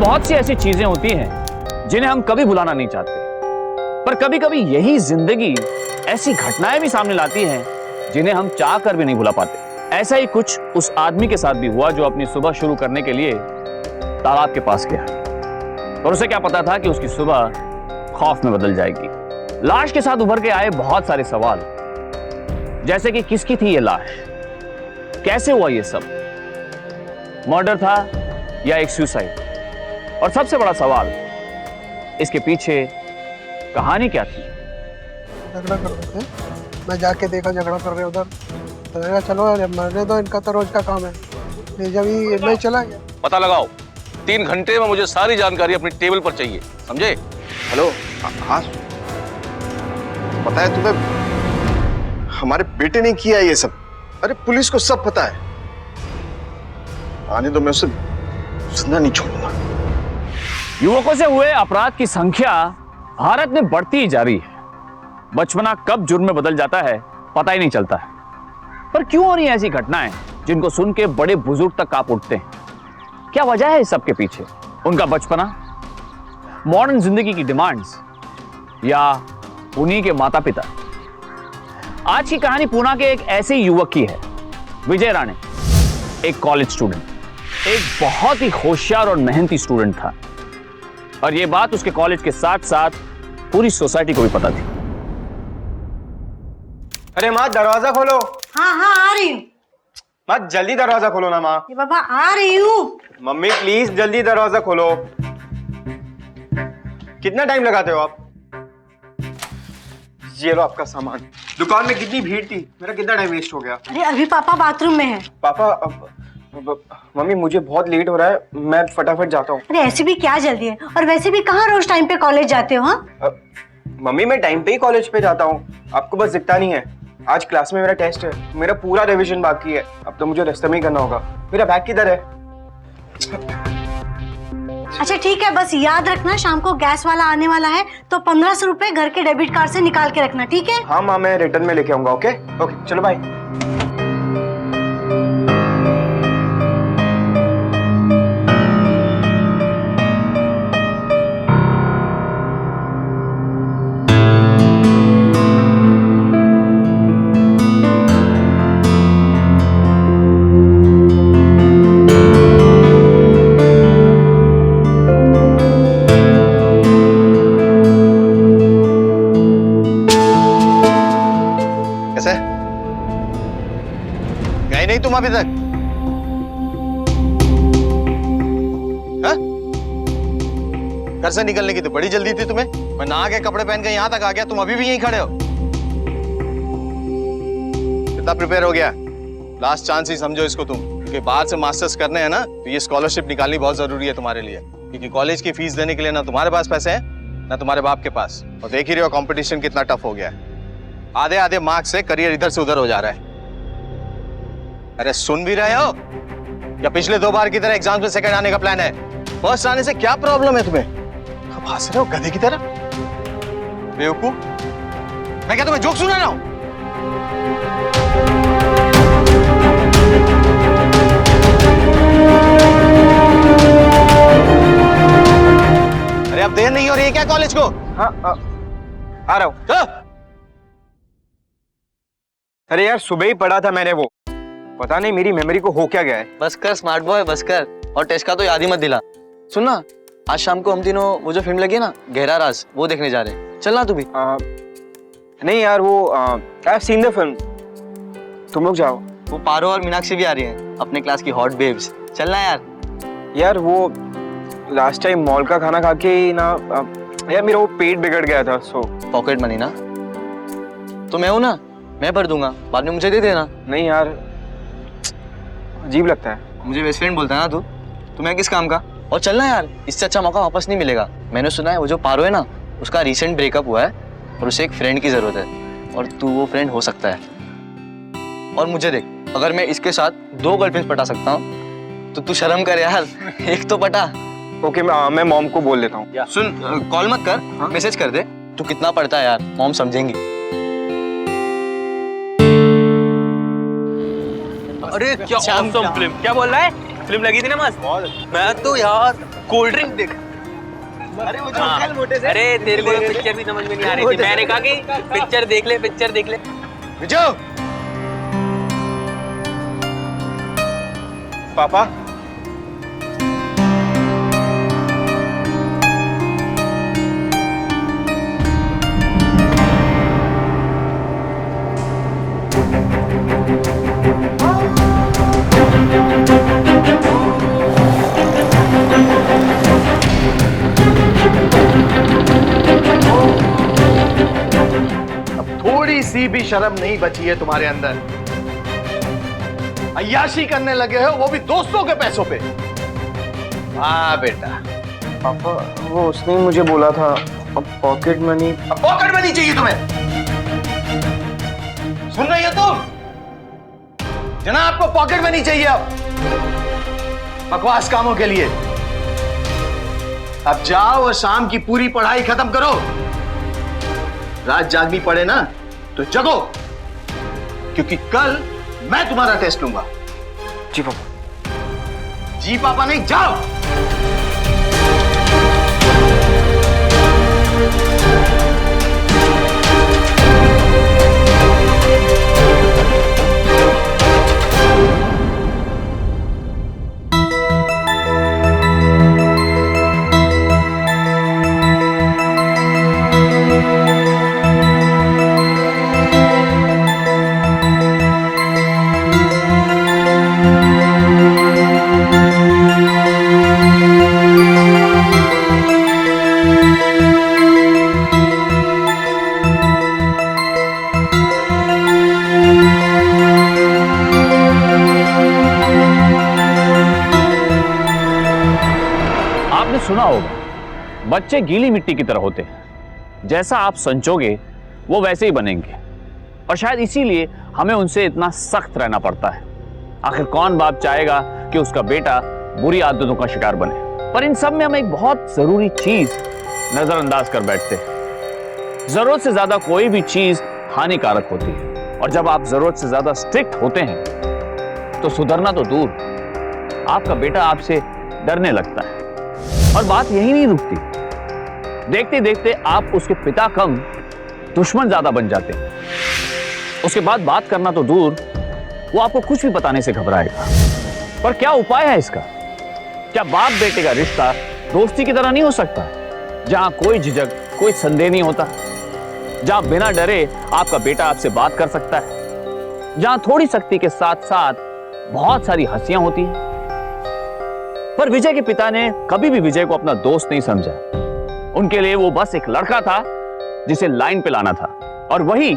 बहुत सी ऐसी चीजें होती हैं जिन्हें हम कभी भुलाना नहीं चाहते, पर कभी कभी यही जिंदगी ऐसी घटनाएं भी सामने लाती हैं जिन्हें हम चाह कर भी नहीं भुला पाते। ऐसा ही कुछ उस आदमी के साथ भी हुआ जो अपनी सुबह शुरू करने के लिए तालाब के पास गया, और उसे क्या पता था कि उसकी सुबह खौफ में बदल जाएगी। लाश के साथ उभर के आए बहुत सारे सवाल, जैसे कि किसकी थी ये लाश, कैसे हुआ ये सब, मर्डर था या एक सुसाइड, और सबसे बड़ा सवाल, इसके पीछे कहानी क्या थी। झगड़ा कर रहे थे, मैं जाके देखा झगड़ा कर रहे उधर, तो मैंने कहा चलो यार मरने दो, इनका तो रोज का काम है। फिर जब ये मैं चला गया। पता लगाओ, 3 घंटे में मुझे सारी जानकारी अपनी टेबल पर चाहिए, समझे? हेलो, हाँ पता है तुम्हें, हमारे बेटे ने किया ये सब। अरे पुलिस को सब पता है। आने दो, मैं उसे जिंदा नहीं छोड़ूंगा। युवकों से हुए अपराध की संख्या भारत में बढ़ती ही जा रही है। बचपना कब जुर्म में बदल जाता है पता ही नहीं चलता है। पर क्यों हो रही हैं ऐसी घटनाएं जिनको सुन के बड़े बुजुर्ग तक कांप उठते हैं? क्या वजह है इस सब के पीछे? उनका बचपना, मॉडर्न जिंदगी की डिमांड्स, या उन्हीं के माता पिता? आज की कहानी पुणे के एक ऐसे युवक की है, विजय राणे। एक कॉलेज स्टूडेंट, एक बहुत ही होशियार और मेहनती स्टूडेंट था, और यह बात उसके कॉलेज के साथ साथ पूरी सोसाइटी को भी पता थी। अरे माँ दरवाजा खोलो। हाँ हाँ आ रही हूँ। माँ जल्दी दरवाजा खोलो ना माँ। ये बाबा आ रही हूँ। मम्मी प्लीज जल्दी दरवाजा खोलो। कितना टाइम लगाते हो आप? ये लो आपका सामान। दुकान में कितनी भीड़ थी, मेरा कितना टाइम वेस्ट हो गया। अरे अभी पापा बाथरूम में है। पापा मम्मी मुझे बहुत लेट हो रहा है, मैं फटाफट जाता हूँ। अरे ऐसे भी क्या जल्दी है, और वैसे भी कहाँ रोज टाइम पे कॉलेज जाते हो? हाँ मम्मी मैं टाइम पे ही कॉलेज पे जाता हूँ, आपको बस दिखता नहीं है। आज क्लास में मेरा टेस्ट है, मेरा पूरा रिवीजन बाकी है, अब तो मुझे रास्ते में ही करना होगा। मेरा बैग किधर है? अच्छा ठीक है, बस याद रखना शाम को गैस वाला आने वाला है, तो 1500 रुपए घर के डेबिट कार्ड से निकाल के रखना, ठीक है? हाँ माँ मैं रिटर्न में लेके आऊंगा। ओके ओके चलो बाय। गए नहीं तुम अभी तक? हा? घर से निकलने की तो बड़ी जल्दी थी तुम्हें। मैं नहा के कपड़े पहन के यहाँ तक आ गया, तुम अभी भी यहीं खड़े हो। कितना प्रिपेयर हो गया? लास्ट चांस ही समझो इसको तुम, क्योंकि बाहर से मास्टर्स करने हैं ना, तो ये स्कॉलरशिप निकालनी बहुत जरूरी है तुम्हारे लिए, क्योंकि कॉलेज की फीस देने के लिए ना तुम्हारे पास पैसे हैं ना तुम्हारे बाप के पास। और देख ही रहे हो कंपटीशन कितना टफ हो गया है। आधे आधे मार्क्स से करियर इधर से उधर हो जा रहा है। अरे सुन भी रहे हो? या पिछले 2 बार की तरह एग्जाम में सेकंड आने का प्लान है? फर्स्ट आने से क्या प्रॉब्लम है तुम्हें? कब हंस रहे हो गधे की तरह? बेवकूफ, मैं क्या तुम्हें जोक सुना रहा हूं? अरे अब देर नहीं हो रही है क्या कॉलेज को? हाँ आ रहा हूँ। अरे यार सुबह ही पढ़ा था मैंने, वो पता नहीं मेरी मेमोरी को हो क्या गया है। बस कर स्मार्ट बॉय, बस कर। और टेस्ट का तो याद ही मत दिला। सुन ना, आज शाम को हम तीनों वो जो फिल्म लगी है ना, गहरा राज, वो देखने जा रहे हैं। चलना तू भी। नहीं यार वो I have seen the film, तुम लोग जाओ। वो पारो और मीनाक्षी भी आ रही हैं, अपने क्लास की हॉट बेब्स। चलना यार। यार वो लास्ट टाइम मॉल का खाना खा के ही ना यार मेरा वो पेट बिगड़ गया था। सो पॉकेट मनी ना तो मैं हूं ना, मैं भर दूंगा, बाद में मुझे दे देना। नहीं यार अजीब लगता है। मुझे बेस्ट फ्रेंड बोलता है ना तू, तुम्हें किस काम का? और चलना यार, इससे अच्छा मौका वापस नहीं मिलेगा। मैंने सुना है वो जो पारो है ना, उसका रिसेंट ब्रेकअप हुआ है और उसे एक फ्रेंड की जरूरत है, और तू वो फ्रेंड हो सकता है। और मुझे देख, अगर मैं इसके साथ 2 गर्लफ्रेंड्स पटा सकता हूँ तो तू शर्म कर यार, एक तो पटा। ओके मैं मॉम को बोल देता हूँ। सुन, कॉल मत कर, मैसेज कर दे। तू कितना पढ़ता है यार, मॉम समझेंगी। अरे क्या ऑसम फिल्म, क्या बोल रहा है? फिल्म लगी थी ना मस्त। मैं तो यार कोल्ड ड्रिंक देख। अरे वो जो अंकल मोटे से। अरे तेरे को पिक्चर भी समझ में नहीं आ रही थी, मैंने कहा कि पिक्चर देख ले, पिक्चर देख ले। विजय पापा थोड़ी सी भी शर्म नहीं बची है तुम्हारे अंदर। अय्याशी करने लगे हो, वो भी दोस्तों के पैसों पे। हाँ बेटा। पापा वो उसने मुझे बोला था अब पॉकेट मनी। अब पॉकेट मनी चाहिए तुम्हें? सुन रही हो तुम? जना आपको पॉकेट मनी चाहिए अब बकवास कामों के लिए। अब जाओ और शाम की पूरी पढ़ाई खत्म करो। रात जागनी पड़े ना तो जगो, क्योंकि कल मैं तुम्हारा टेस्ट लूंगा। जी पापा। जी पापा नहीं, जाओ। सुना होगा, बच्चे गीली मिट्टी की तरह होते हैं, जैसा आप संचोगे वो वैसे ही बनेंगे। और शायद इसीलिए हमें उनसे इतना सख्त रहना पड़ता है। आखिर कौन बाप चाहेगा कि उसका बेटा बुरी आदतों का शिकार बने। पर इन सब में हम एक बहुत जरूरी चीज नजरअंदाज कर बैठते हैं। जरूरत से ज्यादा कोई भी चीज हानिकारक होती है, और जब आप जरूरत से ज्यादा स्ट्रिक्ट होते हैं तो सुधरना तो दूर, आपका बेटा आपसे डरने लगता है। और बात यही नहीं रुकती, देखते देखते आप उसके पिता कम दुश्मन ज्यादा बन जाते हैं। उसके बाद बात करना तो दूर, वो आपको कुछ भी बताने से घबराएगा। पर क्या उपाय है इसका? क्या बाप बेटे का रिश्ता दोस्ती की तरह नहीं हो सकता, जहां कोई झिझक, कोई संदेह नहीं होता, जहां बिना डरे आपका बेटा आपसे बात कर सकता है, जहां थोड़ी सख्ती के साथ साथ बहुत सारी हंसियां होती हैं। पर विजय के पिता ने कभी भी विजय को अपना दोस्त नहीं समझा। उनके लिए वो बस एक लड़का था जिसे लाइन पे लाना था, और वही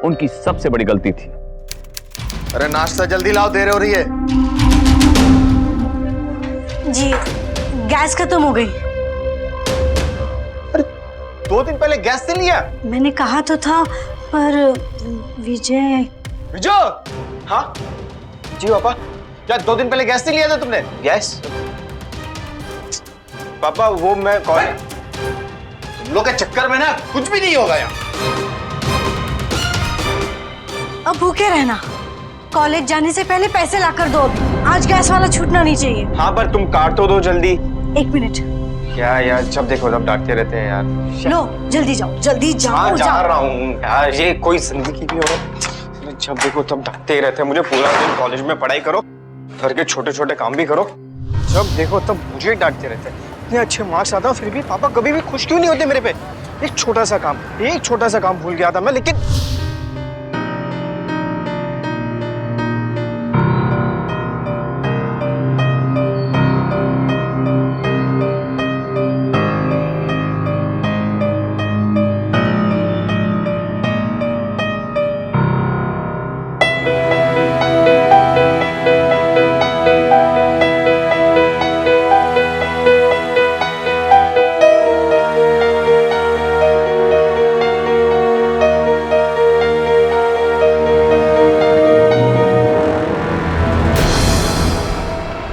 उनकी सबसे बड़ी गलती थी। अरे नाश्ता जल्दी लाओ, देर हो रही है। जी गैस खत्म हो गई। अरे 2 दिन पहले गैस से लिया। मैंने कहा तो था, पर विजय। विजय, हाँ जी पापा। क्या 2 दिन पहले गैस नहीं लिया था तुमने? गैस पापा वो मैं तुम लोग के चक्कर में ना कुछ भी नहीं होगा यार। अब भूखे रहना, कॉलेज जाने से पहले पैसे लाकर दो। आज गैस वाला छूटना नहीं चाहिए। हाँ पर तुम काट तो दो जल्दी। 1 मिनट। क्या यार, जब देखो तब डांटते रहते हैं यार। लो जल्दी जाओ, जल्दी जाओ। हाँ जा रहा हूँ यार, ये कोई जिंदगी भी हो, जब देखो तब डांटते रहते हैं मुझे। पूरा दिन कॉलेज में पढ़ाई करो, घर के छोटे छोटे काम भी करो, जब देखो तब मुझे डांटते रहते हैं। इतने अच्छे मार्क्स आता फिर भी पापा कभी भी खुश क्यों नहीं होते मेरे पे? एक छोटा सा काम भूल गया था मैं, लेकिन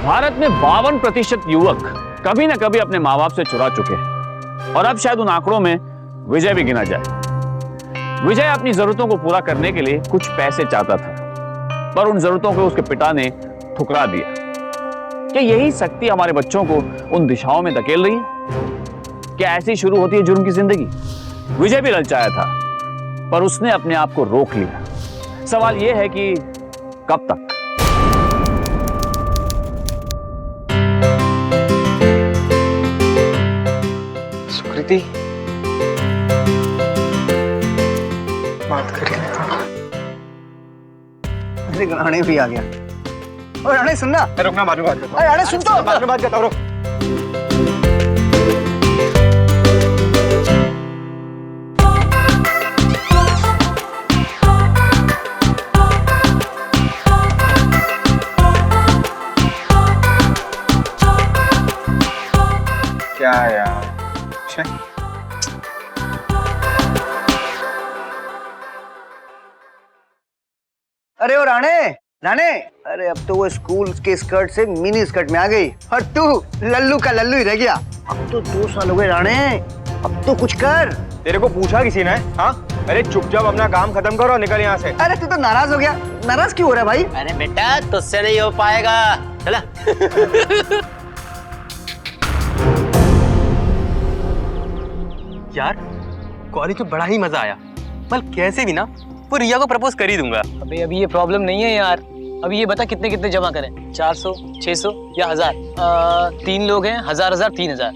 भारत में 52% युवक कभी ना कभी अपने माँ बाप से चुरा चुके हैं, और अब शायद उन आंकड़ों में विजय भी गिना जाए। विजय अपनी जरूरतों को पूरा करने के लिए कुछ पैसे चाहता था, पर उन जरूरतों को उसके पिता ने ठुकरा दिया। क्या यही शक्ति हमारे बच्चों को उन दिशाओं में धकेल रही है? क्या ऐसी शुरू होती है जुर्म की जिंदगी? विजय भी ललचाया था, पर उसने अपने आप को रोक लिया। सवाल यह है कि कब तक? सुकृति, बात करें। अरे राणे भी आ गया। और राणे सुनना। रुकना, बाद में बात करता हूँ। अरे राणे सुन तो। बाद में बात करता हूँ, रुक। क्या यार, अरे ओ राणे, राणे, अरे अब तो वो स्कूल के स्कर्ट से मिनी स्कर्ट में आ गई और तू लल्लू का लल्लू ही रह गया। अब तो 2 साल हो गए राणे, अब तो कुछ कर। तेरे को पूछा किसी ने? हाँ, अरे चुपचाप अपना काम खत्म करो और निकल यहाँ से। अरे तू तो नाराज हो गया। नाराज क्यों हो रहा है भाई? अरे बेटा तुझसे नहीं हो पाएगा, चला। यार कॉलेज में बड़ा ही मजा आया। बल कैसे भी ना वो रिया को प्रपोज कर ही दूंगा। अबे अभी ये प्रॉब्लम नहीं है यार। अभी ये बता कितने कितने जमा करें? 400, 600 या 1000? 3 लोग हैं, 1000 3000।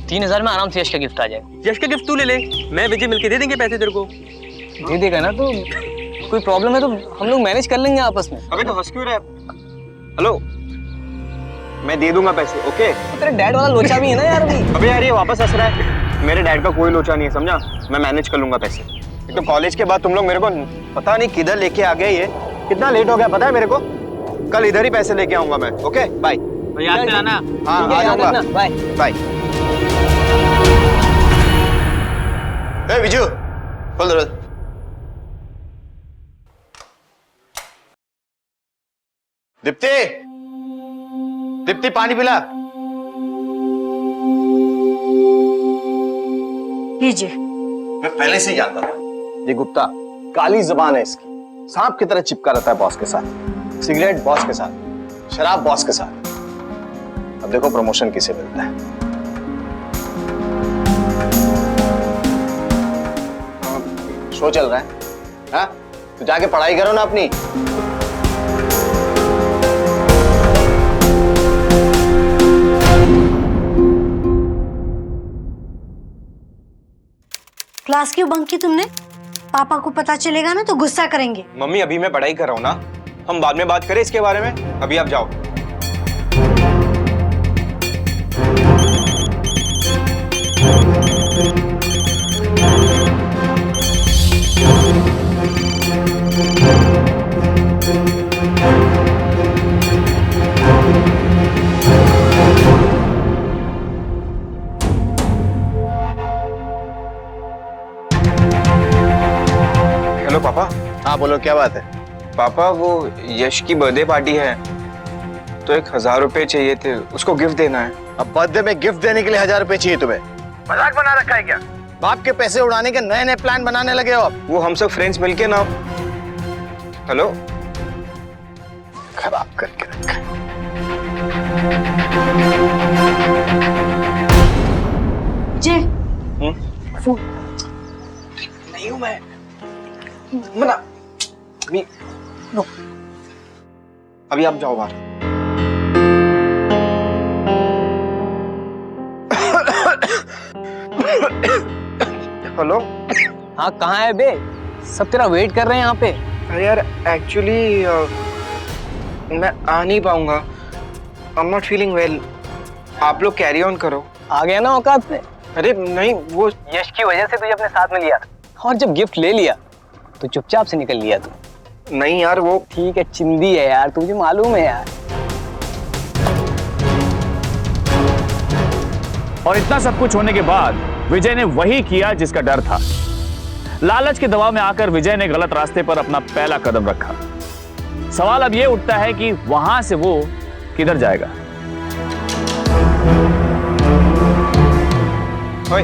3000 में आराम से यश का गिफ्ट आ जाएगा। यश का गिफ्ट तू ले ले, मैं विजय मिलके दे देंगे पैसे तेरे को। दे देगा ना? तो कोई प्रॉब्लम है तो हम लोग मैनेज कर लेंगे आपस में। अबे तो हंस क्यों रहा है? हेलो, मैं दे दूंगा पैसे, ओके? तेरे डैड वाला लोचा भी है ना यार अभी। अबे यार ये वापस हंस रहा है। मेरे डैड का कोई लोचा नहीं है, समझा? मैं मैनेज कर लूंगा पैसे। एक तो कॉलेज के बाद तुम लोग मेरे को पता नहीं किधर लेके आ गए। ये कितना लेट हो गया पता है मेरे को? कल इधर ही पैसे लेके आऊंगा मैं, ओके? बाय। याद से आना। हाँ, आ जाऊंगा। Bye bye. ए विजू, खोल दरवाजा। दीप्ति, दीप्ति पानी पिला। लीजिए। मैं पहले से ही जानता था ये गुप्ता काली जबान है इसकी, सांप की तरह चिपका रहता है बॉस के साथ, सिगरेट बॉस के साथ, शराब बॉस के साथ। अब देखो प्रमोशन किसे मिलता है। शो चल रहा है, हाँ? तो जाके पढ़ाई करो ना अपनी। क्लास क्यों बंक की तुमने? पापा को पता चलेगा ना तो गुस्सा करेंगे। मम्मी अभी मैं पढ़ाई कर रहा हूँ ना, हम बाद में बात करें इसके बारे में। अभी आप जाओ। हेलो पापा। हाँ बोलो, क्या बात है? पापा वो यश की बर्थडे पार्टी है तो 1000 रुपए चाहिए थे, उसको गिफ्ट देना है। अब बर्थडे में गिफ्ट देने के लिए 1000 रुपए चाहिए तुम्हें? मजाक बना रखा है क्या? बाप के पैसे उड़ाने के नए नए प्लान बनाने लगे हो आप। वो हम सब फ्रेंड्स मिलके ना। हेलो, खराब करके रखा है। जय नहीं हूं मैं, मना। अभी आप जाओ बाहर। हेलो। हाँ कहाँ है बे? सब तेरा वेट कर रहे हैं यहाँ पे। अरे यार एक्चुअली मैं आ नहीं पाऊंगा। I am not feeling well. आप लोग कैरी ऑन करो। आ गया ना औकात पे। अरे नहीं, वो यश की वजह से तुझे अपने साथ में लिया और जब गिफ्ट ले लिया तो चुपचाप से निकल लिया तू। नहीं यार, वो ठीक है, चिंदी है यार, तुझे मालूम है यार। और इतना सब कुछ होने के बाद विजय ने वही किया जिसका डर था। लालच के दबाव में आकर विजय ने गलत रास्ते पर अपना पहला कदम रखा। सवाल अब यह उठता है कि वहां से वो किधर जाएगा। ओए,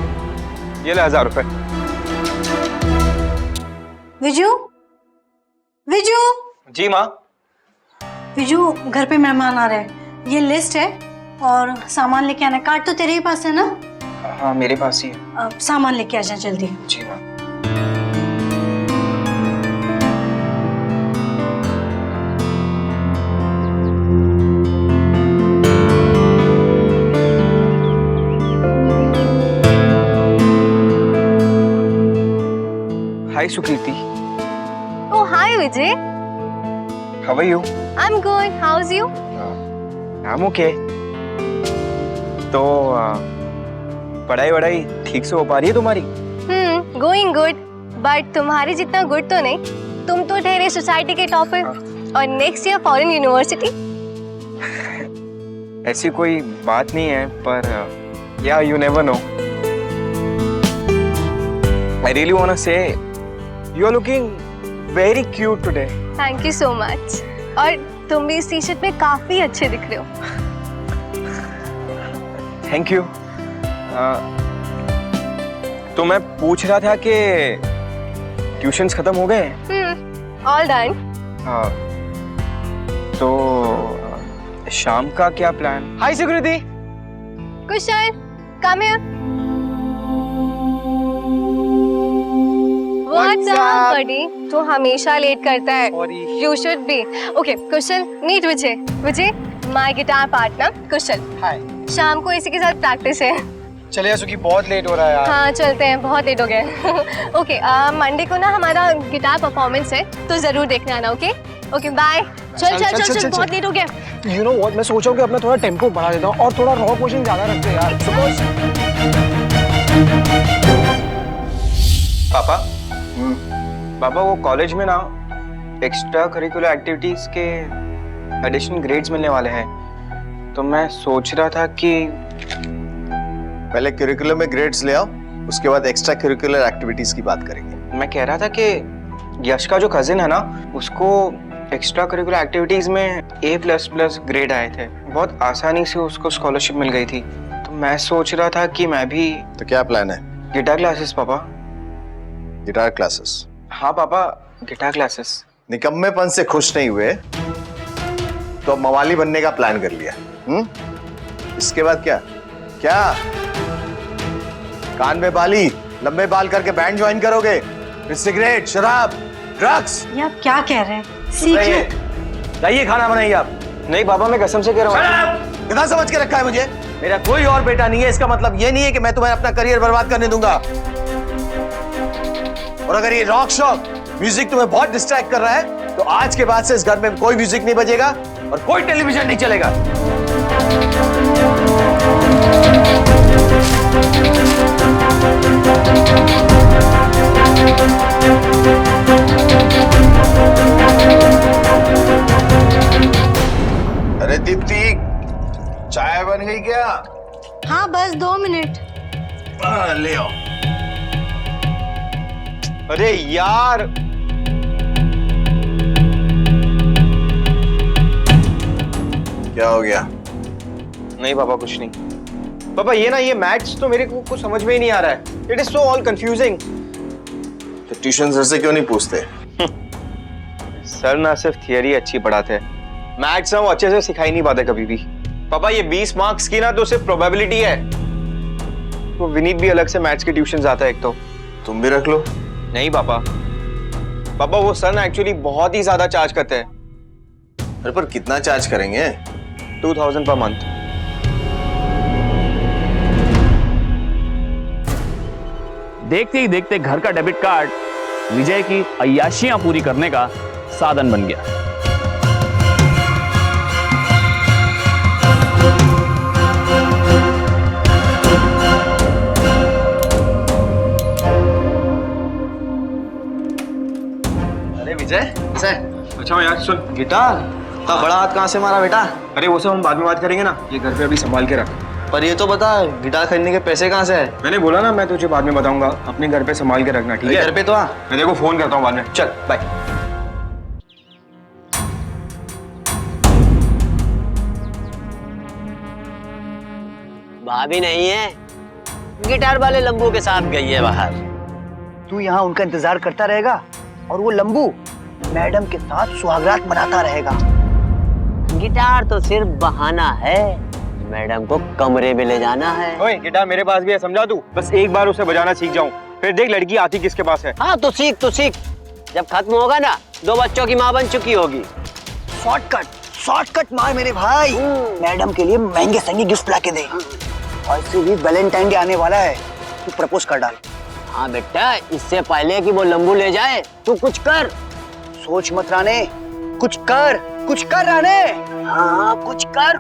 ये ले 1000 रुपए। विजू, विजू, जी माँ। विजू घर पे मेहमान आ रहे हैं, ये लिस्ट है और सामान लेके आना। कार्ड तो तेरे ही पास है ना? हाँ मेरे पास ही है। सामान लेके आ जा जल्दी। जी ma'am. Hi Sukriti. Oh, hi Vijay. How are you? I'm good. How's you? I'm okay. तो पढ़ाई वढ़ाई ठीक से हो पा रही है तुम्हारी? Going good. But तुम्हारी जितना गुड तो नहीं। तुम तो ठहरे सोसाइटी के टॉपर और नेक्स्ट ईयर फॉरेन यूनिवर्सिटी। ऐसी कोई बात नहीं है, पर या you never know. I really wanna say you are looking very cute today. Thank you so much. और तुम भी इस टी शर्ट में काफी अच्छे दिख रहे हो। Thank you. तो मैं पूछ रहा था कि ट्यूशंस खत्म हो गए? All done. तो शाम का क्या plan? Hi Sukriti. Kusal, come here. What's up, buddy? तू हमेशा लेट करता है। You should be. Okay, Kusal, meet Vijay. Vijay, my guitar partner, कुशल। हाय। शाम को इसी के साथ प्रैक्टिस है। चले यार सुकी, बहुत लेट हो रहा है यार। हाँ चलते हैं, बहुत लेट हो गए। ओके, मंडे को ना हमारा गिटार परफॉर्मेंस है, तो जरूर देखने आना। Okay okay bye. चल चल चल चल, बहुत लेट हो गया। You know what? मैं सोच रहा हूँ कि अपना थोड़ा टेम्पो बढ़ा देता हूँ और थोड़ा रॉ पोर्शन ज्यादा रखते हैं यार। पापा, पापा वो कॉलेज में ना एक्स्ट्रा करिकुलर एक्टिविटीज के एडिशनल ग्रेड्स मिलने वाले हैं, तो मैं सोच रहा था कि पहले करिकुलर में ग्रेड्स ले आओ, उसके बाद एक्स्ट्रा करिकुलर एक्टिविटीज की बात करेंगे। मैं कह रहा था कि यश का जो कजिन है ना, उसको एक्स्ट्रा करिकुलर एक्टिविटीज में A++ ग्रेड आए थे। बहुत आसानी से उसको स्कॉलरशिप मिल गई थी, तो मैं सोच रहा था कि मैं भी। तो क्या प्लान है? गिटार क्लासेस पापा। Guitar classes? हाँ पापा, गिटार क्लासेस। निकम्मेपन से खुश नहीं हुए तो अब मवाली बनने का प्लान कर लिया। इसके बाद क्या क्या? कान में बाली, लंबे बाल करके बैंड ज्वाइन करोगे? फिर सिगरेट, शराब, ड्रग्स? ये आप क्या कह रहे हैं? सीखिए। जाइए खाना बनाइए आप। नहीं पापा, मैं कसम से कह रहा हूँ। कितना समझ के रखा है मुझे? मेरा कोई और बेटा नहीं है, इसका मतलब ये नहीं है कि मैं तुम्हें अपना करियर बर्बाद करने दूंगा। और अगर ये रॉक शॉक म्यूजिक तुम्हें बहुत डिस्ट्रैक्ट कर रहा है, तो आज के बाद से इस घर में कोई म्यूजिक नहीं बजेगा और कोई टेलीविजन नहीं चलेगा। अरे दीप्ति, चाय बन गई क्या? हाँ बस 2 मिनट। ले आओ। अरे यार, क्या हो गया? नहीं पापा, कुछ नहीं। पापा ये ना, ये मैथ्स तो मेरे को कुछ समझ में ही नहीं आ रहा है। It is so all confusing. तो ट्यूशन सर से क्यों नहीं पूछते? सर ना सिर्फ थियरी अच्छी पढ़ाते हैं, मैथ्स ना वो अच्छे से सिखा ही नहीं पाते कभी भी। पापा ये 20 मार्क्स की ना तो सिर्फ प्रोबेबिलिटी है। वो विनीत भी अलग से मैथ्स के ट्यूशन जाता है एक तो। तुम भी रख लो। नहीं पापा, पापा वो सर ना एक्चुअली बहुत ही ज्यादा चार्ज करते हैं। अरे पर कितना चार्ज करेंगे? 2000 पर मंथ। देखते ही देखते घर का डेबिट कार्ड विजय की अय्याशियां पूरी करने का साधन बन गया। अरे विजय, कैसा है? अच्छा यार सुन, गिटार इतना बड़ा हाथ कहाँ से मारा बेटा? अरे वो सब हम बाद में बात करेंगे ना, ये घर पे अभी संभाल के रख। पर ये तो बता, गिटार खरीदने के पैसे कहाँ से है? मैंने बोला ना, मैं तुझे बाद में बताऊंगा। अपने घर पे संभाल के रखना, ठीक है? घर पे तो आ। मैं तेरे को फोन करता हूँ बाद में। चल बाय। भाभी नहीं है, गिटार वाले लंबू के साथ गई है बाहर। तू यहाँ उनका इंतजार करता रहेगा और वो लंबू मैडम के साथ सुहागरात मनाता रहेगा। गिटार तो सिर्फ बहाना है, मैडम को कमरे में ले जाना है। ओए गिटार मेरे पास भी है, समझा तू। बस एक बार उसे बजाना सीख जाऊं, फिर देख लड़की आती किसके पास है। हाँ तो सीख तो सीख, जब खत्म होगा ना 2 बच्चों की माँ बन चुकी होगी। शॉर्टकट मार मेरे भाई, मैडम के लिए महंगे महंगे गिफ्ट ला के दे। ऐसे भी वैलेंटाइन डे आने वाला है, तू प्रपोज कर डाल। हाँ बेटा, इससे पहले कि वो लंबू ले जाए तू कुछ कर। सोच मत राने, कुछ कर राने। हाँ कुछ कर।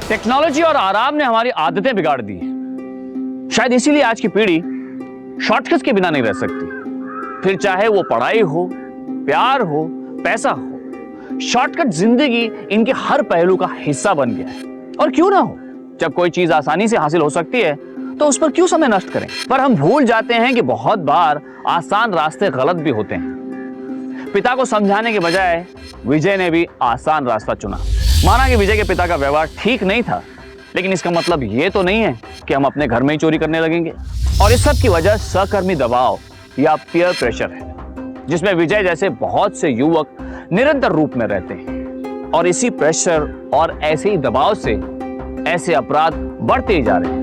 टेक्नोलॉजी और आराम ने हमारी आदतें बिगाड़ दी हैं। शायद इसीलिए आज की पीढ़ी शॉर्टकट्स के बिना नहीं रह सकती। फिर चाहे वो पढ़ाई हो, प्यार हो, पैसा हो, शॉर्टकट जिंदगी इनके हर पहलू का हिस्सा बन गया है। और क्यों ना हो, जब कोई चीज आसानी से हासिल हो सकती है तो उस पर क्यों समय नष्ट करें। पर हम भूल जाते हैं कि बहुत बार आसान रास्ते गलत भी होते हैं। पिता को समझाने के बजाय विजय ने भी आसान रास्ता चुना। माना कि विजय के पिता का व्यवहार ठीक नहीं था, लेकिन इसका मतलब ये तो नहीं है कि हम अपने घर में ही चोरी करने लगेंगे। और इस सब की वजह सहकर्मी दबाव या पीयर प्रेशर है, जिसमें विजय जैसे बहुत से युवक निरंतर रूप में रहते हैं। और इसी प्रेशर और ऐसे ही दबाव से ऐसे अपराध बढ़ते ही जा रहे हैं।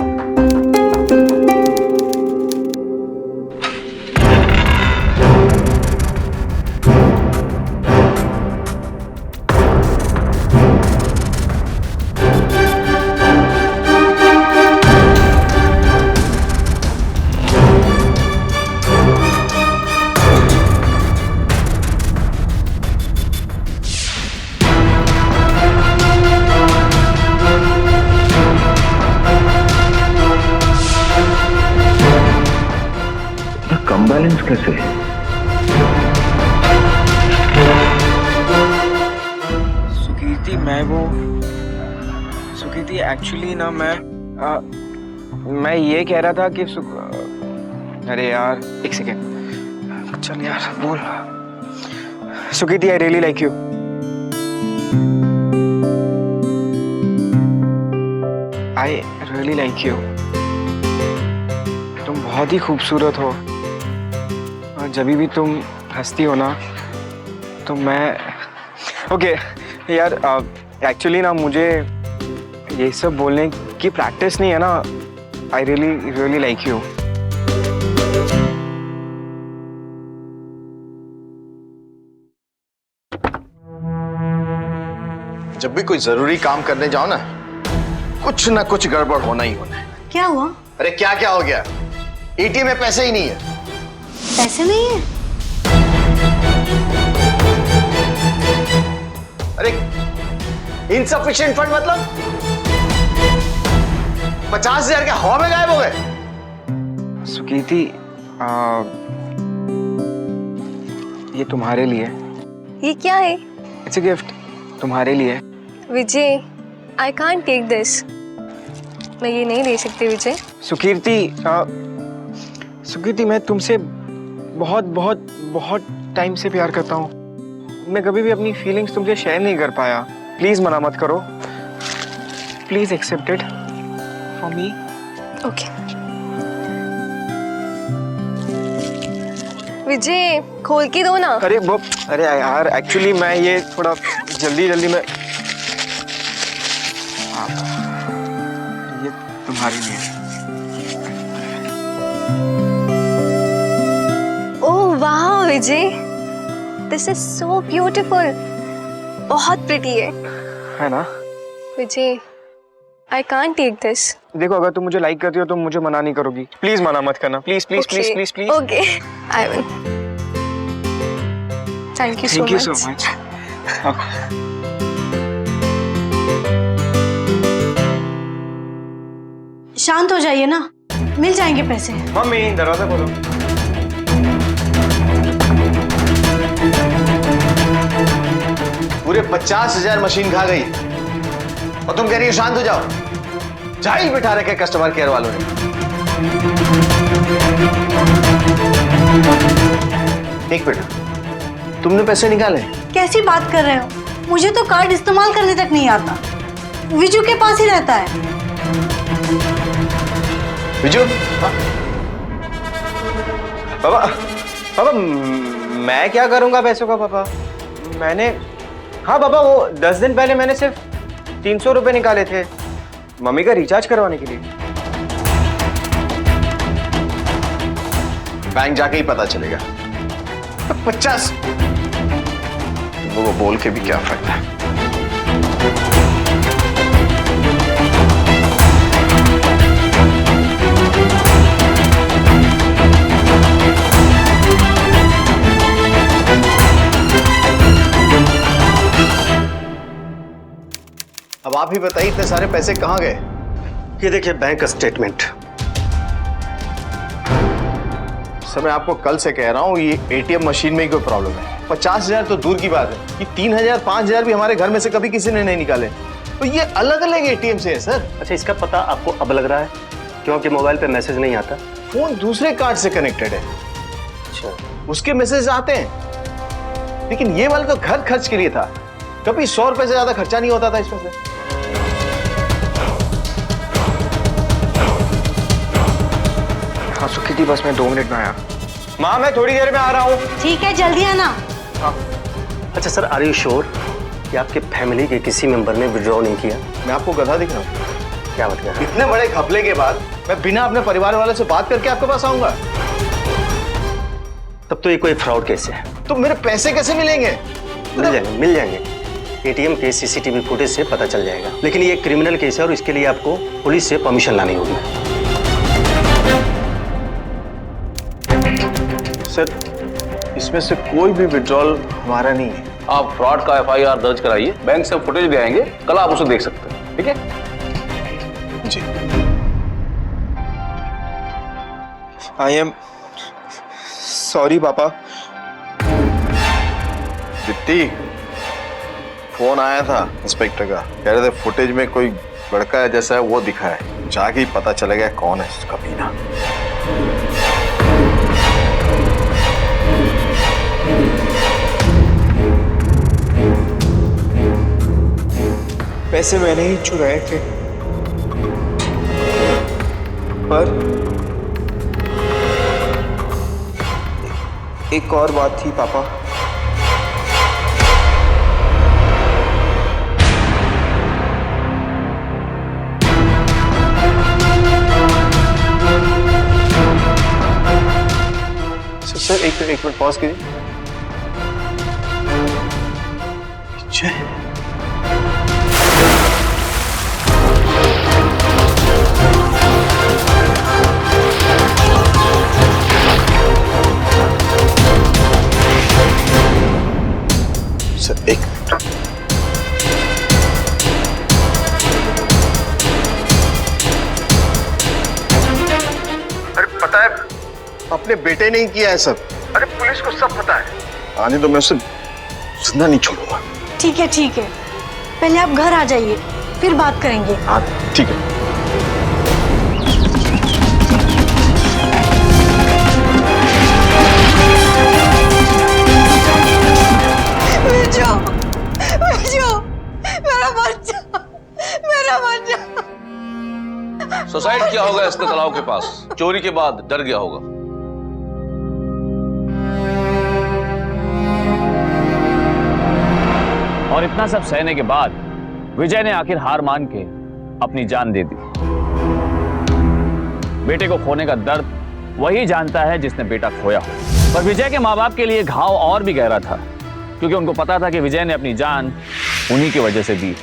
बैलेंस कैसे है? सुकीर्ति एक्चुअली ना मैं ये कह रहा था कि अरे यार एक सेकेंड, चल यार बोल। Sukirti I really like you. I really like you. तुम बहुत ही खूबसूरत हो, और जब भी तुम हंसती हो ना तो मैं ओके यार एक्चुअली ना मुझे ये सब बोलने की प्रैक्टिस नहीं है ना। I really like you. जब भी कोई जरूरी काम करने जाओ ना, कुछ ना कुछ गड़बड़ होना ही होना है। क्या हुआ? अरे क्या क्या हो गया? एटीएम में पैसे ही नहीं है। पैसे नहीं है? अरे इनसफिशिएंट फंड मतलब 50,000 के हवा में गायब हो गए। सुकीर्ति ये तुम्हारे लिए। ये क्या है? इट्स अ गिफ्ट तुम्हारे लिए। विजय, आई कांट टेक दिस। मैं ये नहीं ले सकती विजय। सुकीर्ति मैं तुमसे बहुत बहुत बहुत टाइम से प्यार करता हूँ। मैं कभी भी अपनी फीलिंग्स तुमसे शेयर नहीं कर पाया। प्लीज मना मत करो। Please accept it for me. Okay Vijay, खोल के दो ना। अरे यार एक्चुअली मैं ये थोड़ा जल्दी में ये तुम्हारे लिए। ओह वाह Vijay, this is so beautiful. बहुत प्रिटी है ना Vijay? I can't take this. देखो अगर तुम मुझे लाइक करती हो तो मुझे मना नहीं करोगी। प्लीज मना मत करना। Please please please please please. Okay I will. Thank you so much. शांत हो जाइए ना, मिल जाएंगे पैसे। मम्मी दरवाजा खोलो। पूरे 50,000 मशीन खा गई और तुम कह रही हो शांत हो जाओ। जाहिल बिठा रखे कस्टमर केयर वालों ने। एक मिनट, तुमने पैसे निकाले? कैसी बात कर रहे हो? मुझे तो कार्ड इस्तेमाल करने तक नहीं आता। विजू के पास ही रहता है। विजू? पापा पापा मैं क्या करूंगा पैसों का पापा? मैंने, हाँ पापा, वो 10 दिन पहले मैंने सिर्फ 300 रुपए निकाले थे मम्मी का रिचार्ज करवाने के लिए। बैंक जाके ही पता चलेगा। 50 वो बोल के भी क्या फायदा है। अब आप ही बताइए इतने सारे पैसे कहाँ गए? ये देखिए बैंक स्टेटमेंट। सर मैं आपको कल से कह रहा हूँ ये एटीएम मशीन में ही कोई प्रॉब्लम है। 50,000 तो दूर की बात है, ये 3,000 5,000 भी हमारे घर में से कभी किसी ने नहीं निकाले। तो ये अलग अलग एटीएम से है सर। अच्छा, इसका पता आपको अब लग रहा है क्योंकि मोबाइल पे मैसेज नहीं आता? फोन दूसरे कार्ड से कनेक्टेड है। अच्छा, उसके मैसेज आते हैं, लेकिन ये वाला तो घर खर्च के लिए था। कभी 100 रुपए से ज्यादा खर्चा नहीं होता था इसमें से। हाँ सुखी थी, बस मैं 2 मिनट में आया। माँ मैं थोड़ी देर में आ रहा हूँ। ठीक है, जल्दी आना। अच्छा सर, आर यू श्योर कि आपके फैमिली के किसी मेंबर ने विड्रॉ नहीं किया? मैं आपको गधा दिख रहा हूँ? क्या बात कर रहे हैं? इतने बड़े घपले के बाद मैं बिना अपने परिवार वालों से बात करके आपके पास आऊंगा? तब तो ये कोई फ्रॉड केस है। तो मेरे पैसे कैसे मिलेंगे? मिल जाएंगे। एटीएम के सीसीटीवी फुटेज से पता चल जाएगा, लेकिन ये क्रिमिनल केस है और इसके लिए आपको पुलिस से परमिशन लानी होगी। सर इसमें से कोई भी विड्रॉल हमारा नहीं है। आप फ्रॉड का FIR दर्ज कराइए, बैंक से फुटेज ले आएंगे, कल आप उसे देख सकते हैं। ठीक है जी। आई एम सॉरी पापा। दीप्ति, फोन आया था इंस्पेक्टर का, कह रहे थे फुटेज में कोई लड़का है जैसा है वो दिखा है, जाके ही पता चलेगा कौन है उसका पीना। पैसे मैंने ही चुराए थे, पर एक और बात थी पापा। सर एक मिनट पॉज कीजिए। सर एक मिनट। अरे पता है अपने बेटे ने ही किया है सब। अरे पुलिस को सब पता है। आने तो मैं उसे जिंदा नहीं छोड़ूंगा। ठीक है, ठीक है, पहले आप घर आ जाइए, फिर बात करेंगे। हाँ ठीक है। सुसाइड किया होगा इसके तालाब के पास, चोरी के बाद डर गया होगा। और इतना सब सहने के बाद विजय ने आखिर हार मान के अपनी जान दे दी। बेटे को खोने का दर्द वही जानता है जिसने बेटा खोया हो। पर विजय के माँ बाप के लिए घाव और भी गहरा था, क्योंकि उनको पता था कि विजय ने अपनी जान उन्हीं की वजह से दी।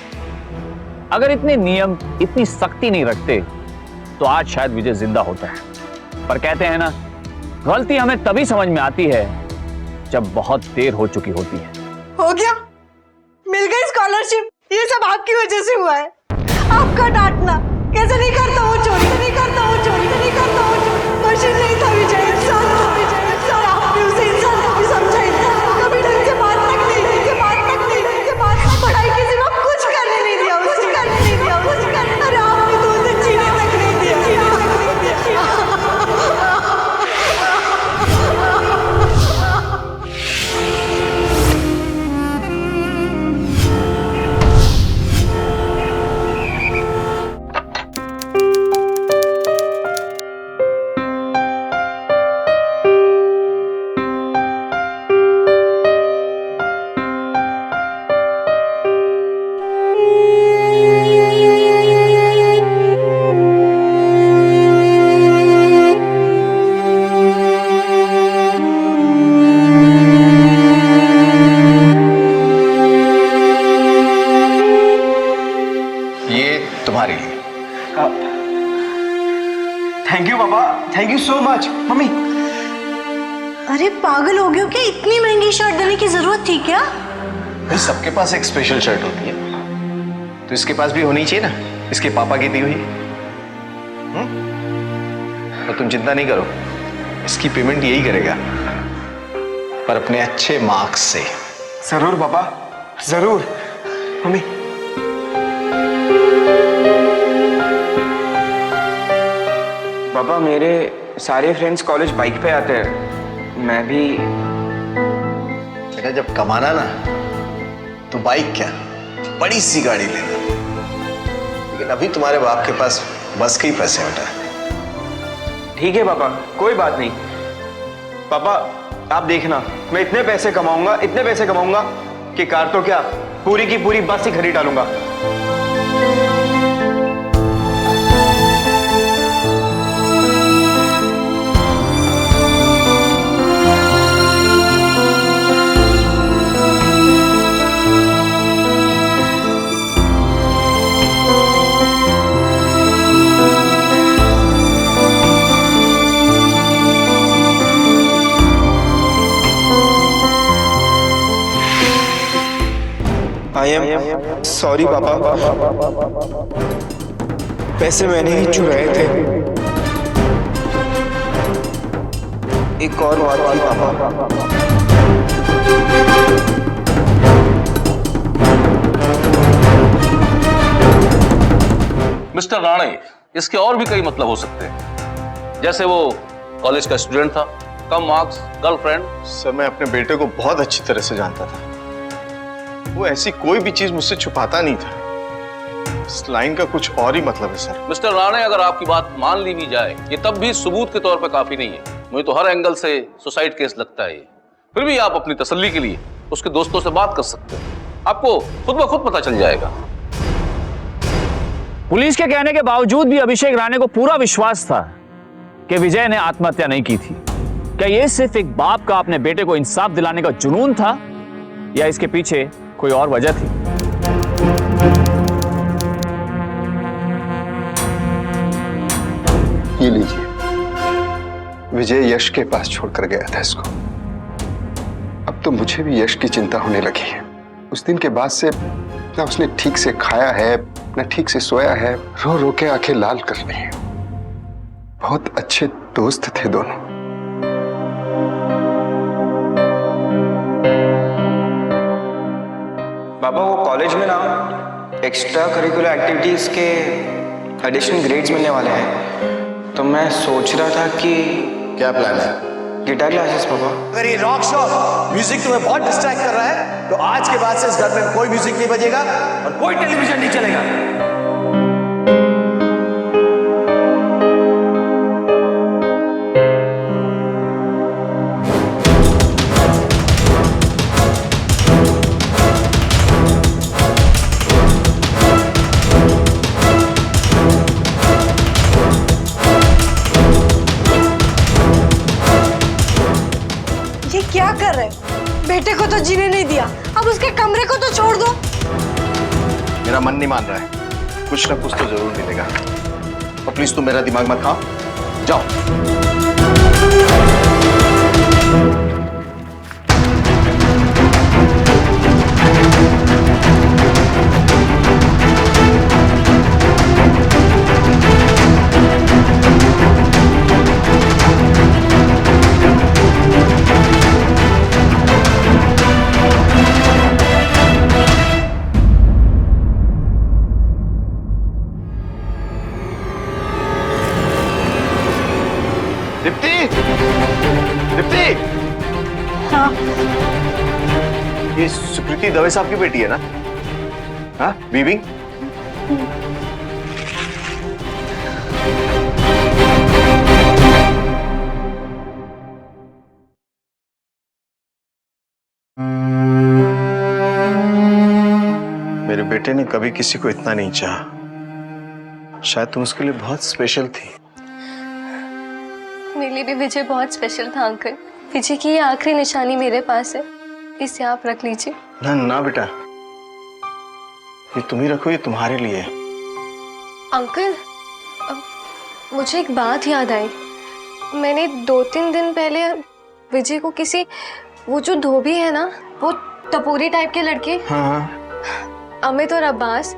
अगर इतने नियम, इतनी सख्ती नहीं रखते तो आज शायद विजय जिंदा होता है। पर कहते हैं ना, गलती हमें तभी समझ में आती है जब बहुत देर हो चुकी होती है। हो गया, मिल गई स्कॉलरशिप। ये सब आपकी वजह से हुआ है। आपका डांटना, कैसे नहीं करता वो चोरी, नहीं करता वो चोरी, नहीं करता वो चोरी। मशीन नहीं था विजय, इंसान था विजय। इंसान, आपने उसे इंसान कभी समझा ही नहीं, कभी ढंग से बात तक नहीं, ढंग से बात तक नहीं, ढंग से बात तक। पढ़ाई के सिवा कुछ करने नहीं दिया, कुछ करने नहीं दिया, कुछ करने। अरे आपने तो उसे जीने तक नहीं दिया, जीने तक नहीं दिया। आज मम्मी। अरे पागल हो गए हो क्या? इतनी महंगी शर्ट देने की जरूरत थी क्या? भाई सबके पास एक स्पेशल शर्ट होती है, तो इसके पास भी होनी चाहिए ना, इसके पापा की दी हुई। तो तुम चिंता नहीं करो, इसकी पेमेंट यही करेगा, पर अपने अच्छे मार्क्स से। जरूर पापा, जरूर। मम्मी पापा, मेरे सारे फ्रेंड्स कॉलेज बाइक पे आते हैं, मैं भी। बेटा जब कमाना ना तो बाइक क्या, बड़ी सी गाड़ी लेना। लेकिन अभी तुम्हारे बाप के पास बस के ही पैसे हैं बेटा। ठीक है पापा, कोई बात नहीं। पापा आप देखना, मैं इतने पैसे कमाऊंगा कि कार तो क्या, पूरी की पूरी बस ही खरीद डालूंगा। आई एम सॉरी पापा, पैसे मैंने ही चुराए थे। एक और बात थी पापा। मिस्टर राणे, इसके और भी कई मतलब हो सकते हैं, जैसे वो कॉलेज का स्टूडेंट था, कम मार्क्स, गर्लफ्रेंड। सर मैं अपने बेटे को बहुत अच्छी तरह से जानता था, वो ऐसी कोई भी चीज मुझसे छुपाता नहीं था। इस लाइन का कुछ और ही मतलब है सर। मिस्टर राणे, अगर आपकी बात मान ली भी जाए, ये तब भी सबूत के तौर पर काफी नहीं है। मुझे तो हर एंगल से सुसाइड केस लगता है ये। फिर भी आप अपनी तसल्ली के लिए उसके दोस्तों से बात कर सकते हैं, आपको खुद ब खुद पता चल जाएगा। पुलिस के कहने के बावजूद भी अभिषेक राणे को पूरा विश्वास था कि विजय ने आत्महत्या नहीं की थी। क्या यह सिर्फ एक बाप का अपने बेटे को इंसाफ दिलाने का जुनून था, या इसके पीछे कोई और वजह थी? ये लीजिए, विजय यश के पास छोड़कर गया था इसको। अब तो मुझे भी यश की चिंता होने लगी है। उस दिन के बाद से ना उसने ठीक से खाया है, ना ठीक से सोया है, रो रो के आंखें लाल कर ली हैं। बहुत अच्छे दोस्त थे दोनों। पापा वो कॉलेज में ना एक्स्ट्रा करिकुलर एक्टिविटीज के एडिशनल ग्रेड्स मिलने वाले हैं, तो मैं सोच रहा था कि क्या प्लान है? गिटार क्लासेस पापा। अगर ये रॉक शो म्यूजिक तुम्हें बहुत डिस्ट्रैक्ट कर रहा है, तो आज के बाद से इस घर में कोई म्यूजिक नहीं बजेगा और कोई टेलीविजन नहीं चलेगा। क्या कर रहे? बेटे को तो जीने नहीं दिया, अब उसके कमरे को तो छोड़ दो। मेरा मन नहीं मान रहा है, कुछ ना कुछ तो जरूर मिलेगा। और प्लीज तुम मेरा दिमाग मत खाओ, जाओ। हाँ। ये सुकृति दवे साहब की बेटी है ना? हाँ बीबी। मेरे बेटे ने कभी किसी को इतना नहीं चाहा। शायद तुम उसके लिए बहुत स्पेशल थी। मेरे लिए भी विजय बहुत स्पेशल था अंकल। विजय की ये आखिरी निशानी मेरे पास है, इसे आप रख लीजिए। ना ना बेटा, ये तुम ही रखो, ये तुम्हारे लिए है। अंकल, मुझे एक बात याद आई। मैंने 2-3 दिन पहले विजय को किसी, वो जो धोबी है ना, वो टपोरी टाइप के लड़के, अमित और अब्बास,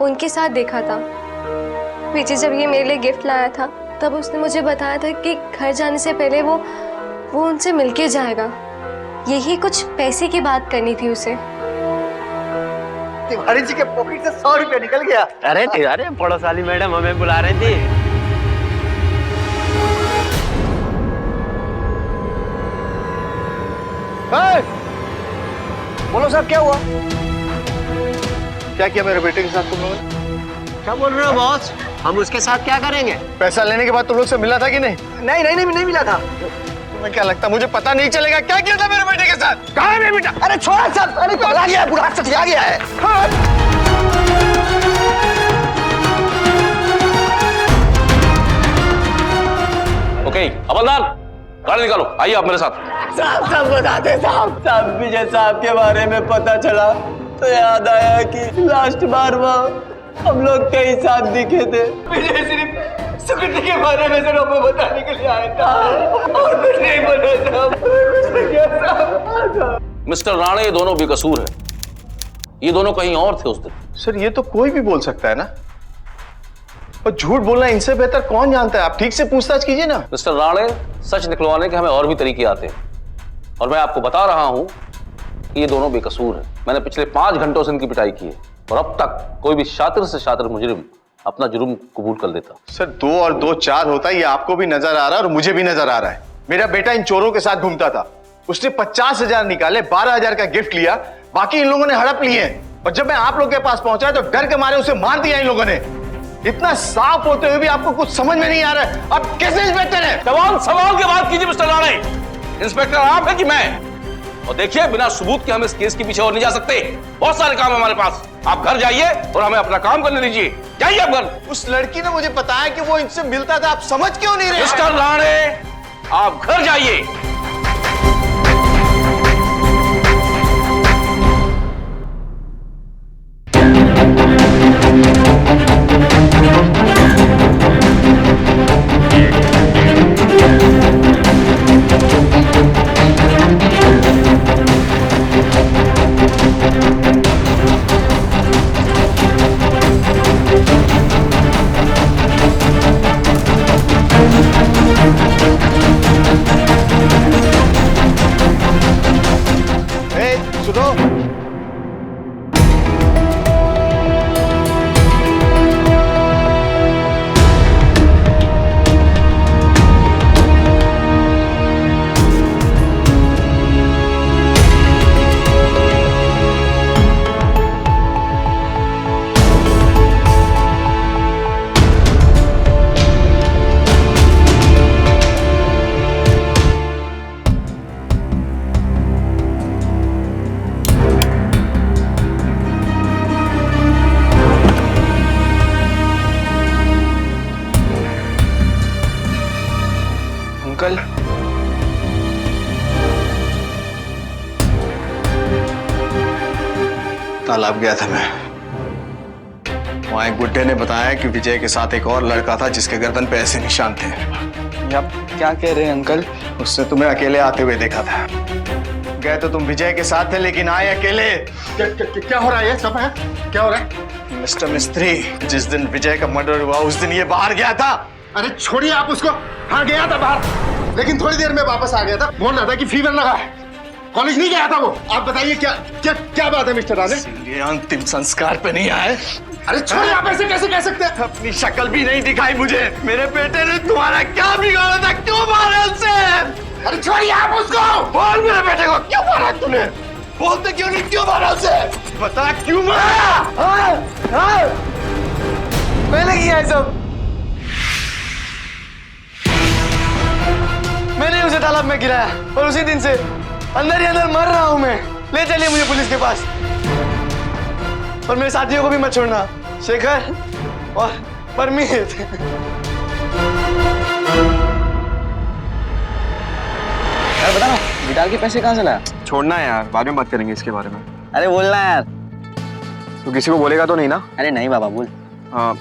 उनके साथ देखा था। विजय जब ये मेरे लिए गिफ्ट लाया था तब उसने मुझे बताया था कि घर जाने से पहले वो उनसे मिलके जाएगा। यही कुछ पैसे की बात करनी थी उसे। तिवारी जी के पॉकेट से 100 रुपया निकल गया। अरे अरे पड़ोस वाली मैडम हमें बुला रही थी। बोलो साहब क्या हुआ? क्या किया मेरे बेटे के साथ तुम लोगों ने? क्या बोल रहे हो बॉस? हम उसके साथ क्या करेंगे? पैसा लेने के बाद तुम लोग से मिला था कि नहीं? नहीं मिला था। तुम्हें क्या लगता मुझे पता नहीं चलेगा क्या किया था मेरे बेटे के साथ? कहाँ है मेरा बेटा? अरे छोड़ा साहब, अरे पगला गया है, बुढ़ा सटिया गया है। ओके हवलदार, गाड़ी निकालो, आइए आप मेरे साथ। साहब बताते साहब विजय साहब के बारे में पता चला तो याद आया कि लास्ट बार वहाँ हम लोग कई साथ दिखे थे। विजय सिर्फ सुकृति के बारे में सिर्फ हमें बताने के लिए आया था और कुछ नहीं बोला था। मिस्टर राणे, ये दोनों बेकसूर हैं। ये दोनों कहीं और थे उस दिन। सर ये तो कोई भी बोल सकता है ना, और झूठ बोलना इनसे बेहतर कौन जानता है? आप ठीक से पूछताछ कीजिए ना। मिस्टर राणे, सच निकलवाने के हमें और भी तरीके आते हैं, और मैं आपको बता रहा हूं कि ये दोनों बेकसूर हैं। मैंने पिछले 5 घंटों से इनकी पिटाई की है, और अब तक कोई भी शातिर से शातिर मुजरिम अपना जुर्म कबूल कर लेता। सर 2 और 2 4 होता है, ये आपको भी नजर आ रहा है और मुझे भी नजर आ रहा है। मेरा बेटा इन चोरों के साथ घूमता था, उसने 50,000 निकाले, 12,000 का गिफ्ट लिया, बाकी इन लोगों ने हड़प लिए, और जब मैं आप लोग के पास पहुंचा तो डर के मारे उसे मार दिया इन लोगों ने। इतना साफ होते हुए भी आपको कुछ समझ में नहीं आ रहा है। अब कैसे इंस्पेक्टर है? सवाल के बाद कीजिए मिस्टर राणे। इंस्पेक्टर आप है कि मैं? और देखिए, बिना सबूत के हम इस केस के पीछे और नहीं जा सकते। बहुत सारे काम है हमारे पास। आप घर जाइए और हमें अपना काम करने दीजिए। जाइए आप घर। उस लड़की ने मुझे बताया कि वो इनसे मिलता था, आप समझ क्यों नहीं रहे? मिस्टर राणे, आप घर जाइए। अंकल, तालाब गया था मैं। वहां एक बुड्ढे ने बताया कि विजय के साथ एक और लड़का था जिसके गर्दन पे ऐसे निशान थे। ये आप क्या कह रहे हैं अंकल? उसने तुम्हें अकेले आते हुए देखा था। गए तो तुम विजय के साथ थे, लेकिन आए अकेले। क्या हो रहा है? सब है क्या हो रहा है? मिस्टर मिस्त्री, जिस दिन विजय का मर्डर हुआ उस दिन ये बाहर गया था। अरे छोड़िए आप उसको। हाँ गया था बाहर, लेकिन थोड़ी देर में वापस आ गया था। बोल रहा था कि फीवर लगा है, कॉलेज नहीं गया था वो। आप बताइए क्या क्या क्या बात है मिस्टर राणे? ये अंतिम संस्कार पे नहीं आए। अरे छोड़िए, आप ऐसे कैसे कह सकते हैं? अपनी शक्ल भी नहीं दिखाई मुझे। मेरे बेटे ने तुम्हारा क्या बिगाड़ा था? क्यों मारा उसे? अरे छोड़िए आप उसको। बोल मेरे बेटे को क्यों मारा तूने? बोलते क्यों नहीं? क्यों मारा उसे? बता क्यों मारा? मैंने किया है सब। मैंने उसे तालाब में गिराया और उसी दिन से अंदर ही अंदर मर रहा हूं मैं। ले चलिए मुझे पुलिस के पास, और मेरे साथियों को भी मत छोड़ना, शेखर और परमीत। यार बता, गिटार के पैसे कहाँ से लाया? छोड़ना है यार, बाद में बात करेंगे इसके बारे में। अरे बोलना यार। तो किसी को बोलेगा तो नहीं ना? अरे नहीं बाबा, बोल। हाँ,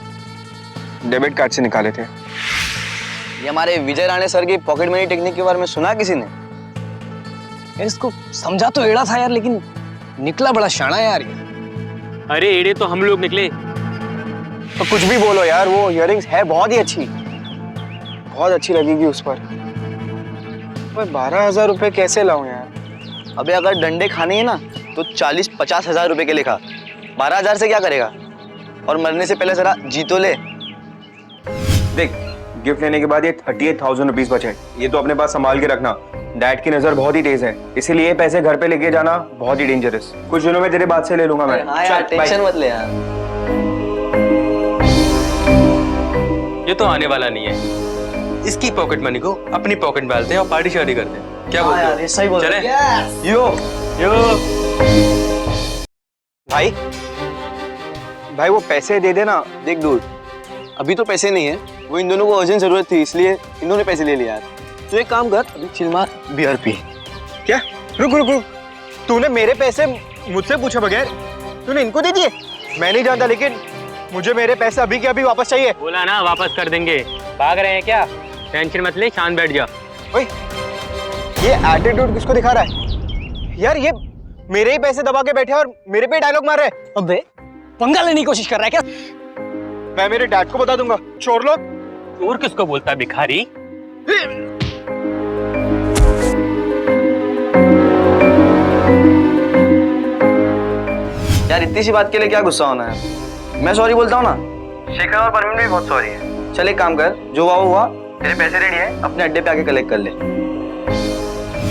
डेबिट कार्ड से निकाले थे। ये हमारे विजय राणे सर की पॉकेट मनी टेक्निक के बारे में सुना किसी ने? यार इसको समझा तो एड़ा था यार, लेकिन निकला बड़ा शाना यार ये। अरे एड़े तो हम लोग निकले। तो कुछ भी बोलो यार, वो इयररिंग्स है बहुत ही अच्छी, बहुत अच्छी लगेगी उस पर। मैं 12,000 रुपए कैसे लाऊं यार? अबे अगर डंडे खाने हैं ना तो 40-50 हजार रुपए के लेखा। 12,000 से क्या करेगा? और मरने से पहले जरा जी तो ले। देख, गिफ्ट लेने के बाद ये 38,000 रुपीज बचे, ये तो अपने पास संभाल के रखना। डैड की नजर बहुत ही तेज है, इसीलिए ये पैसे घर पे लेके जाना बहुत ही डेंजरस। कुछ दिनों में तेरे बात से ले लूंगा मैं। हाँ यार, टेंशन मत ले यार। ये तो आने वाला नहीं है। इसकी पॉकेट मनी को अपनी पॉकेट में डालते हैं और पार्टी शार्टी करते हैं। क्या बोलते यार, ये सही बोल रहे चलें? यो यो भाई, भाई वो पैसे दे देना। देख दूर, अभी तो पैसे नहीं है, वो इन दोनों को अर्जेंट जरूरत थी इसलिए इन्होंने पैसे ले लिया यार। तो एक काम कर, अभी चिल मार, बियर पी। क्या? रुक रुक रुक, तूने मेरे पैसे मुझसे पूछे बगैर तूने इनको दे दिए? मैं नहीं जानता, लेकिन मुझे मेरे पैसे अभी के अभी वापस चाहिए। बोला ना वापस कर देंगे। भाग रहे हैं क्या? टेंशन मत ले, शांत बैठ जा। ओए, ये एटीट्यूड किसको दिखा रहा है यार? ये मेरे ही पैसे दबा के बैठे और मेरे पे डायलॉग मार रहे हैं। अबे पंगा लेने की कोशिश कर रहा है क्या? मैं मेरे डैड को बता दूंगा। चोर लोग। चोर किसको बोलता है भिखारी? यार इतनी सी बात के लिए क्या गुस्सा होना है? मैं सॉरी बोलता हूँ ना। शेखर और परवीन भी बहुत सॉरी है। चल एक काम कर, जो हुआ हुआ, तेरे पैसे रेडी है, अपने अड्डे पे आके कलेक्ट कर ले।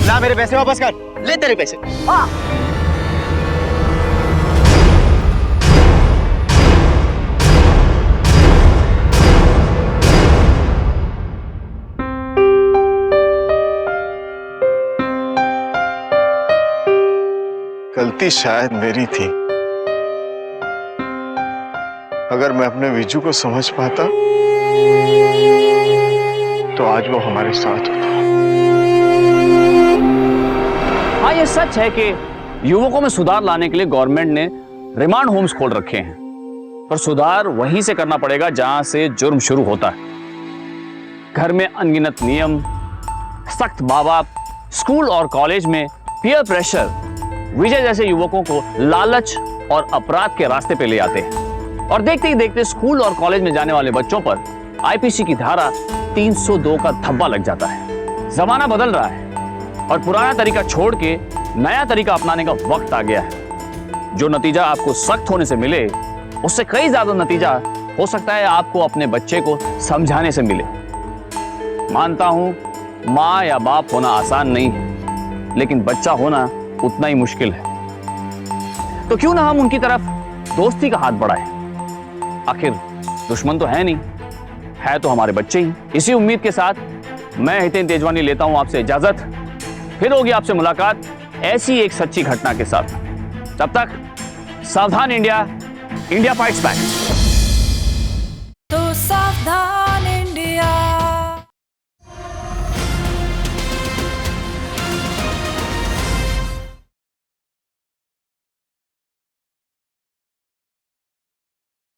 ला मेरे पैसे वापस कर। ले तेरे पैसे। गलती शायद मेरी थी। अगर मैं अपने विजू को समझ पाता तो आज वो हमारे साथ होता। हाँ, ये सच है कि युवकों में सुधार लाने के लिए गवर्नमेंट ने रिमांड होम्स खोल रखे हैं, पर सुधार वहीं से करना पड़ेगा जहां से जुर्म शुरू होता है। घर में अनगिनत नियम, सख्त माँ बाप, स्कूल और कॉलेज में पीयर प्रेशर विजय जैसे युवकों को लालच और अपराध के रास्ते पे ले आते हैं, और देखते ही देखते स्कूल और कॉलेज में जाने वाले बच्चों पर आईपीसी की धारा 302 का धब्बा लग जाता है। जमाना बदल रहा है और पुराना तरीका छोड़ के नया तरीका अपनाने का वक्त आ गया है। जो नतीजा आपको सख्त होने से मिले, उससे कई ज्यादा नतीजा हो सकता है आपको अपने बच्चे को समझाने से मिले। मानता हूं माँ या बाप होना आसान नहीं है, लेकिन बच्चा होना उतना ही मुश्किल है। तो क्यों ना हम उनकी तरफ दोस्ती का हाथ बढ़ाएं? आखिर दुश्मन तो है नहीं, है तो हमारे बच्चे ही। इसी उम्मीद के साथ मैं हितेन तेजवानी लेता हूं आपसे इजाजत। फिर होगी आपसे मुलाकात ऐसी एक सच्ची घटना के साथ। तब तक सावधान इंडिया, इंडिया फाइट्स बैक। तो सावधान।